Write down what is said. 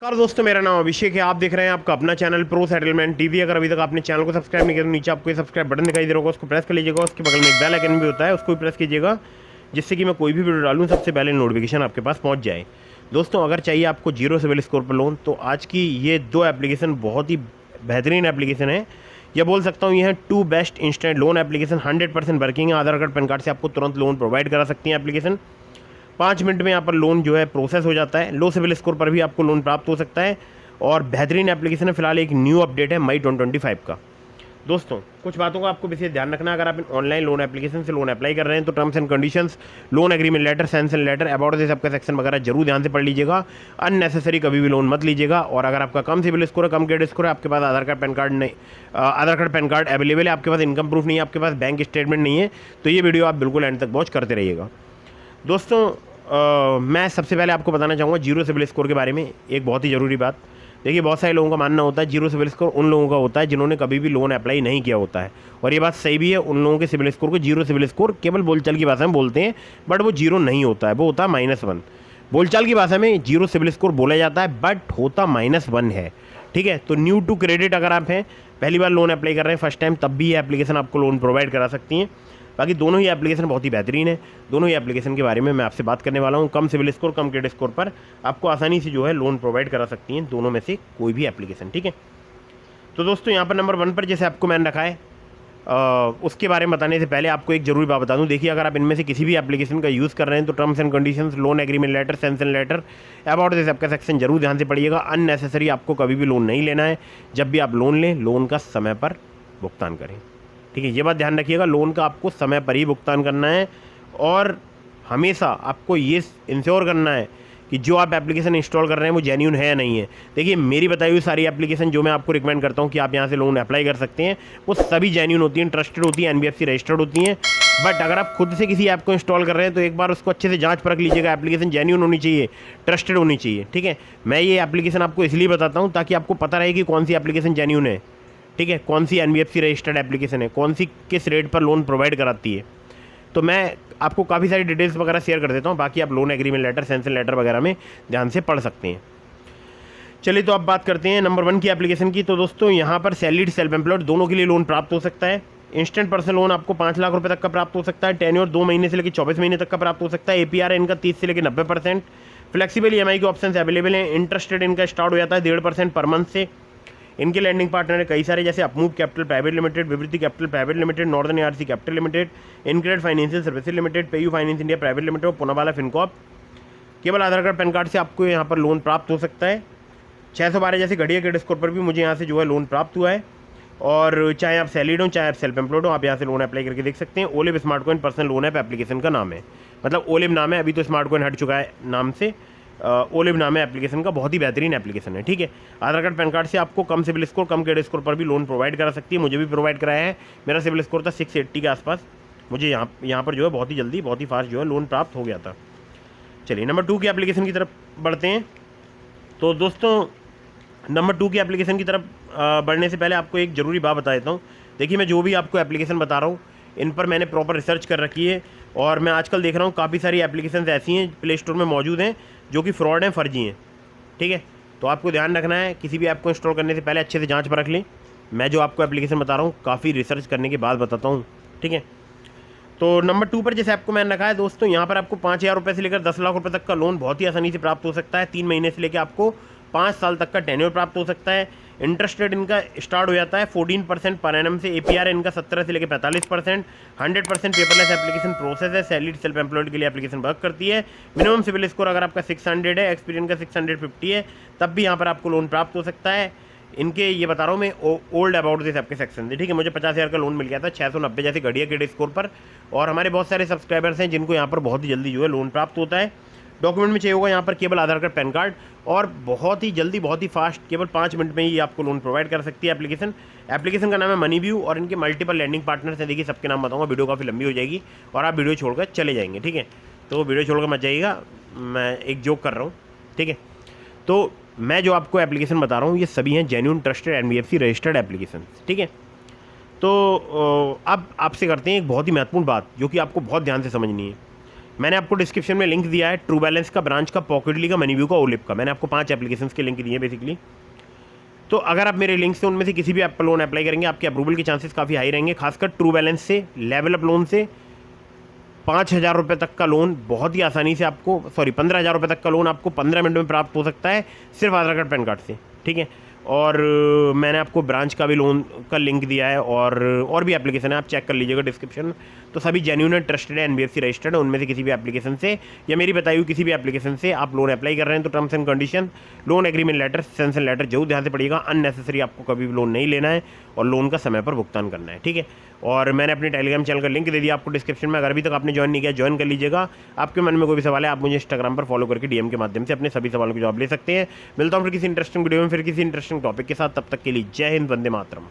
नमस्कार दोस्तों, मेरा नाम अभिषेक है। आप देख रहे हैं आपका अपना चैनल प्रो सेटलमेंट टीवी। अगर अभी तक आपने चैनल को सब्सक्राइब नहीं किया तो नीचे आपको ये सब्सक्राइब बटन दिखाई दे रहा होगा, उसको प्रेस कर लीजिएगा। उसके बगल में एक बेल आइकन भी होता है, उसको भी प्रेस कीजिएगा, जिससे कि मैं कोई भी वीडियो डालूँ सबसे पहले नोटिफिकेशन आपके पास पहुँच जाए। दोस्तों, अगर चाहिए आपको जीरो सिविल स्कोर पर लोन, तो आज की ये दो एप्लीकेशन बहुत ही बेहतरीन एप्लीकेशन है। यह बोल सकता हूँ, ये है two best instant loan application. 100% working है। आधार कार्ड पैन कार्ड से आपको तुरंत लोन प्रोवाइड करा सकती है एप्लीकेशन। 5 मिनट में यहाँ पर लोन जो है प्रोसेस हो जाता है। लो सिविल स्कोर पर भी आपको लोन प्राप्त हो सकता है और बेहतरीन एप्लीकेशन है। फिलहाल एक न्यू अपडेट है मई 2025 का। दोस्तों, कुछ बातों का आपको विशेष ध्यान रखना है। अगर आप ऑनलाइन लोन एप्लीकेशन से लोन अप्लाई कर रहे हैं तो terms and conditions, loan agreement letter, sanction letter, about this सबका सेक्शन वगैरह जरूर ध्यान से पढ़ लीजिएगा। अननेसेसरी कभी भी लोन मत लीजिएगा। और अगर आपका कम सिविल स्कोर है, कम क्रेडिट स्कोर है, आपके पास आधार कार्ड पैन कार्ड नहीं, आधार कार्ड पैन कार्ड अवेलेबल है, आपके पास इनकम प्रूफ नहीं है, आपके पास बैंक स्टेटमेंट नहीं है, तो ये वीडियो आप बिल्कुल एंड तक वॉच करते रहिएगा। दोस्तों, मैं सबसे पहले आपको बताना चाहूँगा जीरो सिविल स्कोर के बारे में एक बहुत ही ज़रूरी बात। देखिए, बहुत सारे लोगों का मानना होता है जीरो सिविल स्कोर उन लोगों का होता है जिन्होंने कभी भी लोन अप्लाई नहीं किया होता है, और ये बात सही भी है। उन लोगों के सिविल स्कोर को जीरो सिविल स्कोर केवल बोलचाल की भाषा में बोलते हैं, बट वो जीरो नहीं होता है, वो होता है -1। बोलचाल की भाषा में जीरो सिविल स्कोर बोला जाता है, बट होता -1 है। ठीक है, तो न्यू टू क्रेडिट अगर आप हैं, पहली बार लोन अप्लाई कर रहे हैं फर्स्ट टाइम, तब भी ये एप्लीकेशन आपको लोन प्रोवाइड करा सकती हैं। बाकी दोनों ही एप्लीकेशन बहुत ही बेहतरीन है। दोनों ही एप्लीकेशन के बारे में मैं आपसे बात करने वाला हूँ। कम सिविल स्कोर, कम क्रेडिट स्कोर पर आपको आसानी से जो है लोन प्रोवाइड करा सकती हैं दोनों में से कोई भी एप्लीकेशन। ठीक है, तो दोस्तों यहाँ पर नंबर 1 पर जैसे आपको मैंने रखा है, उसके बारे में बताने से पहले आपको एक जरूरी बात बता दूं। देखिए, अगर आप इनमें से किसी भी एप्लीकेशन का यूज़ कर रहे हैं तो terms and conditions, loan agreement letter, sanction letter, about this आपका सेक्शन जरूर ध्यान से पढ़िएगा। अननेसेसरी आपको कभी भी लोन नहीं लेना है। जब भी आप लोन लें, लोन का समय पर भुगतान करें। ठीक है, ये बात ध्यान रखिएगा, लोन का आपको समय पर ही भुगतान करना है। और हमेशा आपको ये इंश्योर करना है कि जो आप एप्लीकेशन इंस्टॉल कर रहे हैं वो जेन्यून है या नहीं है। देखिए, मेरी बताई हुई सारी एप्लीकेशन जो मैं आपको रिकमेंड करता हूँ कि आप यहाँ से लोन अप्लाई कर सकते हैं, वो सभी जेन्यून होती हैं, ट्रस्टेड होती हैं, NBFC रजिस्टर्ड होती हैं। बट अगर आप खुद से किसी ऐप को इंस्टॉल कर रहे हैं तो एक बार उसको अच्छे से जांच परख लीजिएगा। एप्लीकेशन जेन्यून होनी चाहिए, ट्रस्टेड होनी चाहिए। ठीक है, मैं ये एप्लीकेशन आपको इसलिए बताता हूँ ताकि आपको पता रहे कि कौन सी एप्लीकेशन जेन्यून है। ठीक है, कौन सी NBFC रजिस्टर्ड एप्लीकेशन है, कौन सी किस रेट पर लोन प्रोवाइड कराती है। तो मैं आपको काफ़ी सारी डिटेल्स वगैरह शेयर कर देता हूँ। बाकी आप loan agreement letter, sanction letter वगैरह में ध्यान से पढ़ सकते हैं। चलिए, तो अब बात करते हैं नंबर 1 की एप्लीकेशन की। तो दोस्तों, यहाँ पर सैलरीड, सेल्फ एम्प्लॉयड दोनों के लिए लोन प्राप्त हो सकता है। इंस्टेंट पर्सनल लोन आपको 5 लाख रुपये तक का प्राप्त हो सकता है। टेन्योर 2 महीने से लेकर 24 महीने तक का प्राप्त हो सकता है। APR है इनका 30 से लेकर 90%। फ्लेक्सिबल EMI के ऑप्शन अवेलेबल हैं। इंटरेस्ट रेट इनका स्टार्ट हो जाता है 1.5% पर मंथ से। इनके लैंडिंग पार्टनर है कई सारे, जैसे Upmove capital private limited, Vivriti capital private limited, northern ARC capital limited, InCred financial services limited, PayU finance India private limited और पुनावाला फिनकॉर्प। केवल आधार कार्ड पैन कार्ड से आपको यहाँ पर लोन प्राप्त हो सकता है। 612 जैसे घटिया क्रेडिट स्कोर पर भी मुझे यहाँ से जो है लोन प्राप्त हुआ है। और चाहे आप सैलरीड हो, चाहे आप सेल्फ एम्प्लॉयड हो, आप यहाँ से लोन अप्लाई करके देख सकते हैं। Olive smart coin personal loan app application का नाम है, मतलब ओलिव नाम है, अभी तो स्मार्ट कॉइन हट चुका है नाम से। ओलिव नाम है एप्लीकेशन का, बहुत ही बेहतरीन एप्लीकेशन है। ठीक है, आधार कार्ड पैन कार्ड से आपको कम सिविल स्कोर, कम क्रेडिट स्कोर पर भी लोन प्रोवाइड करा सकती है। मुझे भी प्रोवाइड कराया है। मेरा सिविल स्कोर था 680 के आसपास। मुझे यहाँ पर जो है बहुत ही जल्दी, बहुत ही फास्ट जो है लोन प्राप्त हो गया था। चलिए, नंबर 2 की एप्लीकेशन की तरफ बढ़ते हैं। तो दोस्तों, नंबर 2 की एप्लीकेशन की तरफ बढ़ने से पहले आपको एक ज़रूरी बात बता देता हूँ। देखिए, मैं जो भी आपको एप्लीकेशन बता रहा हूँ, इन पर मैंने प्रॉपर रिसर्च कर रखी है। और मैं आजकल देख रहा हूँ काफ़ी सारी एप्लीकेशंस ऐसी हैं प्ले स्टोर में मौजूद हैं जो कि फ्रॉड हैं, फर्जी हैं। ठीक है, तो आपको ध्यान रखना है, किसी भी ऐप को इंस्टॉल करने से पहले अच्छे से जांच पर रख लें। मैं जो आपको एप्लीकेशन बता रहा हूँ काफ़ी रिसर्च करने के बाद बताता हूँ। ठीक है, तो नंबर 2 पर जैसे आपको मैंने रखा है दोस्तों, यहाँ पर आपको 5,000 रुपये से लेकर 10 लाख रुपये तक का लोन बहुत ही आसानी से प्राप्त हो सकता है। 3 महीने से लेकर आपको 5 साल तक का टेन्योर प्राप्त हो सकता है। इंटरेस्ट रेट इनका स्टार्ट हो जाता है 14% पर एनम से। APR है इनका 17 से लेकर 45%। 100% पेपरलेस एप्लीकेशन प्रोसेस है। सैलरीड, सेल्फ एम्प्लॉयड के लिए एप्लीकेशन वर्क करती है। मिनिमम सिविल स्कोर अगर आपका 600 है, एक्सपीरियंस का 650 है, तब भी यहाँ पर आपको लोन प्राप्त हो सकता है। इनके ये बता रहा हूँ मैं, ओल्ड अबाउट दिस आपके सेक्शन से। ठीक है, मुझे 50,000 का लोन मिल गया था 690 जैसे घटिया क्रेडिट स्कोर पर। और हमारे बहुत सारे सब्सक्राइबर्स हैं जिनको यहाँ पर बहुत ही जल्दी जो है लोन प्राप्त होता है। डॉक्यूमेंट में चाहिए होगा यहाँ पर केवल आधार कार्ड, पैन कार्ड, और बहुत ही जल्दी, बहुत ही फास्ट, केवल 5 मिनट में ही आपको लोन प्रोवाइड कर सकती है एप्लीकेशन का नाम है मनी व्यू। और इनके मल्टीपल लैंडिंग पार्टनर्स हैं। देखिए, सबके नाम बताऊंगा, वीडियो काफ़ी लंबी हो जाएगी और आप वीडियो छोड़कर चले जाएंगे। ठीक है, तो वीडियो छोड़कर मत जाइएगा, मैं एक जोक कर रहा हूँ। ठीक है, तो मैं जो आपको एप्लीकेशन बता रहा हूँ ये सभी हैं genuine, trusted, NBFC registered application. ठीक है, तो अब आपसे करते हैं एक बहुत ही महत्वपूर्ण बात जो कि आपको बहुत ध्यान से समझनी है। मैंने आपको डिस्क्रिप्शन में लिंक दिया है ट्रू बैलेंस का, ब्रांच का, पॉकेटली का, मनीव्यू का, ओलिप का। मैंने आपको 5 एप्लीकेशंस के लिंक दिए हैं बेसिकली। तो अगर आप मेरे लिंक से उनमें से किसी भी ऐप पर लोन अप्लाई करेंगे, आपके अप्रूवल के चांसेस काफ़ी हाई रहेंगे। खासकर ट्रू बैलेंस से, लेवल अप लोन से 5,000 रुपये तक का लोन बहुत ही आसानी से आपको, 15,000 रुपये तक का लोन आपको 15 मिनट में प्राप्त हो सकता है, सिर्फ आधार कार्ड पैन कार्ड से, ठीक है। और मैंने आपको ब्रांच का भी लोन का लिंक दिया है, और भी एप्लीकेशन है, आप चेक कर लीजिएगा डिस्क्रिप्शन। तो सभी जेन्युइन एंड ट्रस्टेड है, NBFC रजिस्टर्ड है। उनमें से किसी भी एप्लीकेशन से या मेरी बताई हुई किसी भी एप्लीकेशन से आप लोन अप्लाई कर रहे हैं तो terms and condition, loan agreement letter, sanction letter जरूर ध्यान से पढ़िएगा। अननेसेसरी आपको कभी भी लोन नहीं लेना है और लोन का समय पर भुगतान करना है, ठीक है। और मैंने अपने टेलीग्राम चैनल का लिंक दे दिया आपको डिस्क्रिप्शन में। अगर अभी तक आपने ज्वाइन नहीं किया, ज्वाइन कर लीजिएगा। आपके मन में कोई भी सवाल है, आप मुझे इंस्टाग्राम पर फॉलो करके DM के माध्यम से अपने सभी सवालों के जवाब ले सकते हैं। मिलता हूँ फिर किसी इंटरेस्टिंग वीडियो में, फिर किसी इंटरेस्टिंग टॉपिक के साथ। तब तक के लिए जय हिंद, वंदे मातरम।